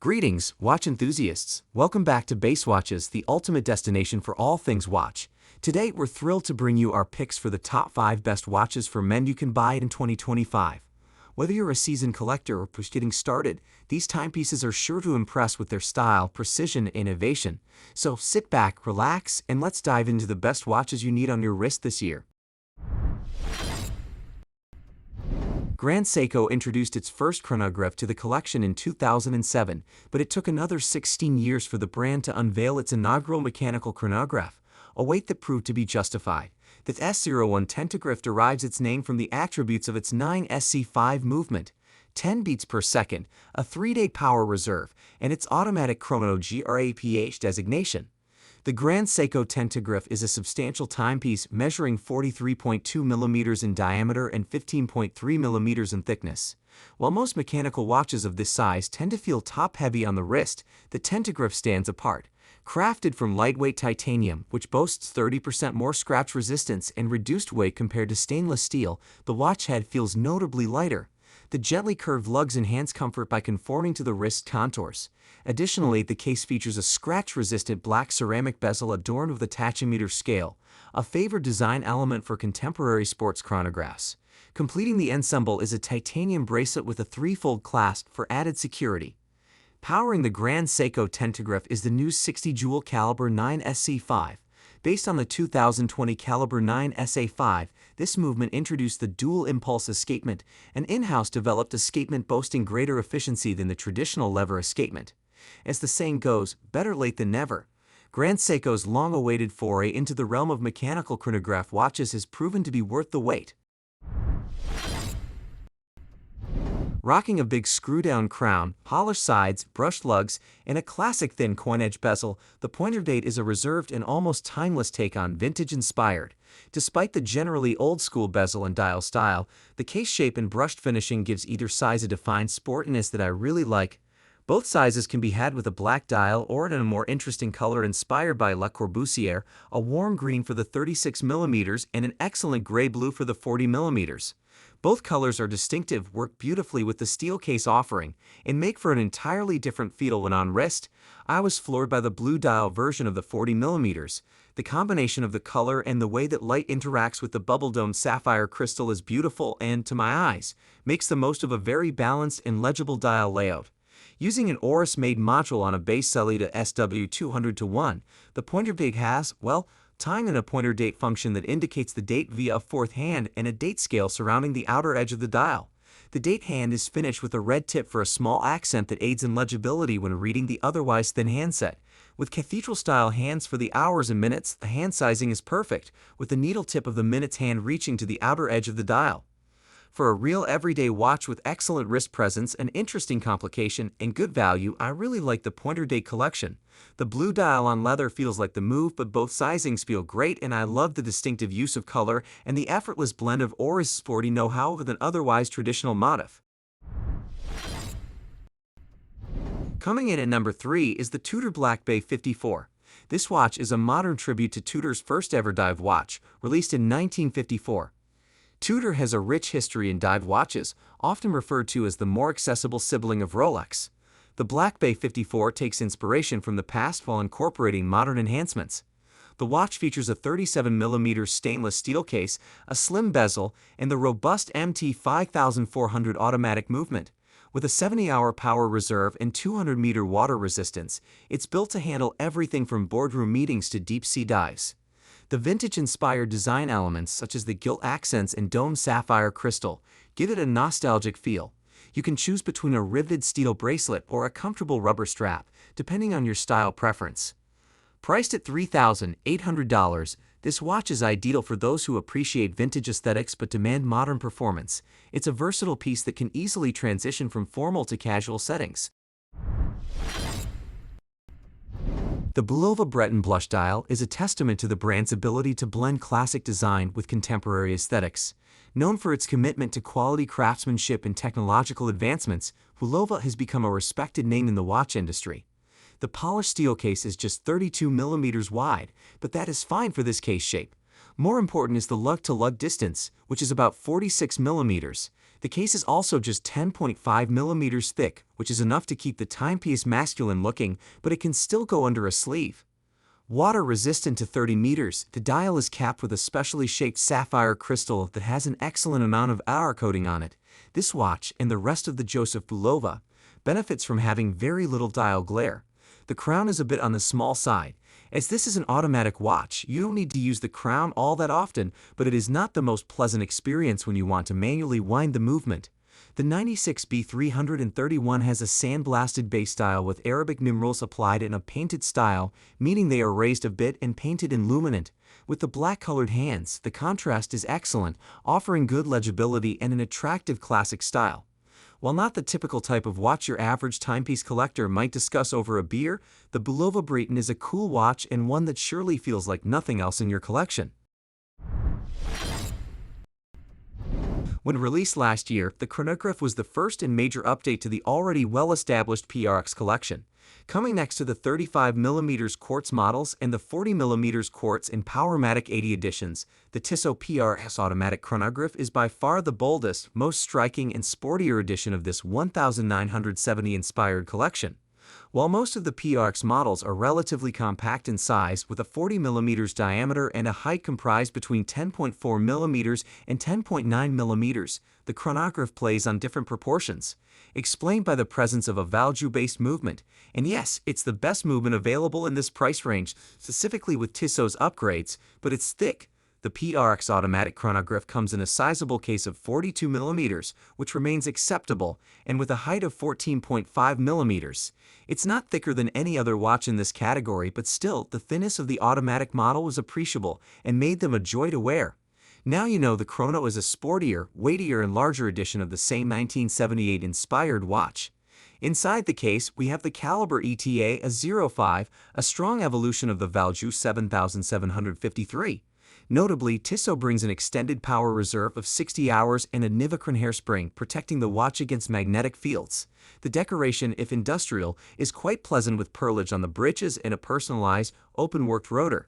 Greetings, watch enthusiasts. Welcome back to Base Watches, the ultimate destination for all things watch. Today, we're thrilled to bring you our picks for the top 5 best watches for men you can buy in 2025. Whether you're a seasoned collector or just getting started, these timepieces are sure to impress with their style, precision, and innovation. So sit back, relax, and let's dive into the best watches you need on your wrist this year. Grand Seiko introduced its first chronograph to the collection in 2007, but it took another 16 years for the brand to unveil its inaugural mechanical chronograph, a wait that proved to be justified. The S01 Tentagraph derives its name from the attributes of its 9SC5 movement, 10 beats per second, a 3-day power reserve, and its automatic chronograph designation. The Grand Seiko Tentagraph is a substantial timepiece measuring 43.2 mm in diameter and 15.3 mm in thickness. While most mechanical watches of this size tend to feel top-heavy on the wrist, the Tentagraph stands apart. Crafted from lightweight titanium, which boasts 30% more scratch resistance and reduced weight compared to stainless steel, the watch head feels notably lighter. The gently curved lugs enhance comfort by conforming to the wrist contours. Additionally, the case features a scratch-resistant black ceramic bezel adorned with a tachymeter scale, a favored design element for contemporary sports chronographs. Completing the ensemble is a titanium bracelet with a 3-fold clasp for added security. Powering the Grand Seiko Tentagraph is the new 60-jewel caliber 9SC5. Based on the 2020 caliber 9SA5, this movement introduced the dual impulse escapement, an in-house developed escapement boasting greater efficiency than the traditional lever escapement. As the saying goes, better late than never. Grand Seiko's long-awaited foray into the realm of mechanical chronograph watches has proven to be worth the wait. Rocking a big screw-down crown, polished sides, brushed lugs, and a classic thin coin-edge bezel, the pointer date is a reserved and almost timeless take on vintage-inspired. Despite the generally old-school bezel and dial style, the case shape and brushed finishing gives either size a defined sportiness that I really like. Both sizes can be had with a black dial or in a more interesting color inspired by Le Corbusier, a warm green for the 36 mm and an excellent gray-blue for the 40 mm. Both colors are distinctive, work beautifully with the steel case offering, and make for an entirely different feel when on wrist. I was floored by the blue dial version of the 40 mm. The combination of the color and the way that light interacts with the bubble-domed sapphire crystal is beautiful and, to my eyes, makes the most of a very balanced and legible dial layout. Using an Oris-made module on a base Sellita SW200-1, the pointer date has, well, time and a pointer date function that indicates the date via a fourth hand and a date scale surrounding the outer edge of the dial. The date hand is finished with a red tip for a small accent that aids in legibility when reading the otherwise thin handset. With cathedral-style hands for the hours and minutes, the hand sizing is perfect, with the needle tip of the minutes hand reaching to the outer edge of the dial. For a real everyday watch with excellent wrist presence, an interesting complication, and good value, I really like the pointer date collection. The blue dial on leather feels like the move, but both sizings feel great, and I love the distinctive use of color and the effortless blend of Oris' sporty know-how with an otherwise traditional motif. Coming in at number 3 is the Tudor Black Bay 54. This watch is a modern tribute to Tudor's first ever dive watch, released in 1954. Tudor has a rich history in dive watches, often referred to as the more accessible sibling of Rolex. The Black Bay 54 takes inspiration from the past while incorporating modern enhancements. The watch features a 37 mm stainless steel case, a slim bezel, and the robust MT 5400 automatic movement. With a 70-hour power reserve and 200-meter water resistance, it's built to handle everything from boardroom meetings to deep-sea dives. The vintage-inspired design elements, such as the gilt accents and domed sapphire crystal, give it a nostalgic feel. You can choose between a riveted steel bracelet or a comfortable rubber strap, depending on your style preference. Priced at $3,800, this watch is ideal for those who appreciate vintage aesthetics but demand modern performance. It's a versatile piece that can easily transition from formal to casual settings. The Bulova Breton blush dial is a testament to the brand's ability to blend classic design with contemporary aesthetics. Known for its commitment to quality craftsmanship and technological advancements, Bulova has become a respected name in the watch industry. The polished steel case is just 32 mm wide, but that is fine for this case shape. More important is the lug-to-lug distance, which is about 46 mm. The case is also just 10.5 millimeters thick, which is enough to keep the timepiece masculine looking, but it can still go under a sleeve. Water resistant to 30 meters, the dial is capped with a specially shaped sapphire crystal that has an excellent amount of hour coating on it. This watch, and the rest of the Joseph Bulova, benefits from having very little dial glare. The crown is a bit on the small side. As this is an automatic watch, you don't need to use the crown all that often, but it is not the most pleasant experience when you want to manually wind the movement. The 96B331 has a sandblasted base style with Arabic numerals applied in a painted style, meaning they are raised a bit and painted in luminant. With the black-colored hands, the contrast is excellent, offering good legibility and an attractive classic style. While not the typical type of watch your average timepiece collector might discuss over a beer, the Bulova Breton is a cool watch and one that surely feels like nothing else in your collection. When released last year, the Chronograph was the first and major update to the already well-established PRX collection. Coming next to the 35mm quartz models and the 40mm quartz in Powermatic 80 editions, the Tissot PRX Automatic Chronograph is by far the boldest, most striking and sportier edition of this 1970-inspired collection. While most of the PRX models are relatively compact in size with a 40mm diameter and a height comprised between 10.4mm and 10.9mm, the chronograph plays on different proportions, explained by the presence of a value-based movement. And yes, it's the best movement available in this price range, specifically with Tissot's upgrades, but it's thick. The PRX Automatic Chronograph comes in a sizable case of 42mm, which remains acceptable, and with a height of 14.5mm. It's not thicker than any other watch in this category, but still, the thinness of the automatic model was appreciable and made them a joy to wear. Now you know the Chrono is a sportier, weightier and larger edition of the same 1978-inspired watch. Inside the case, we have the Caliber ETA A05, a strong evolution of the Valjoux 7753. Notably, Tissot brings an extended power reserve of 60 hours and a Nivacron hairspring, protecting the watch against magnetic fields. The decoration, if industrial, is quite pleasant with perlage on the bridges and a personalized, open-worked rotor.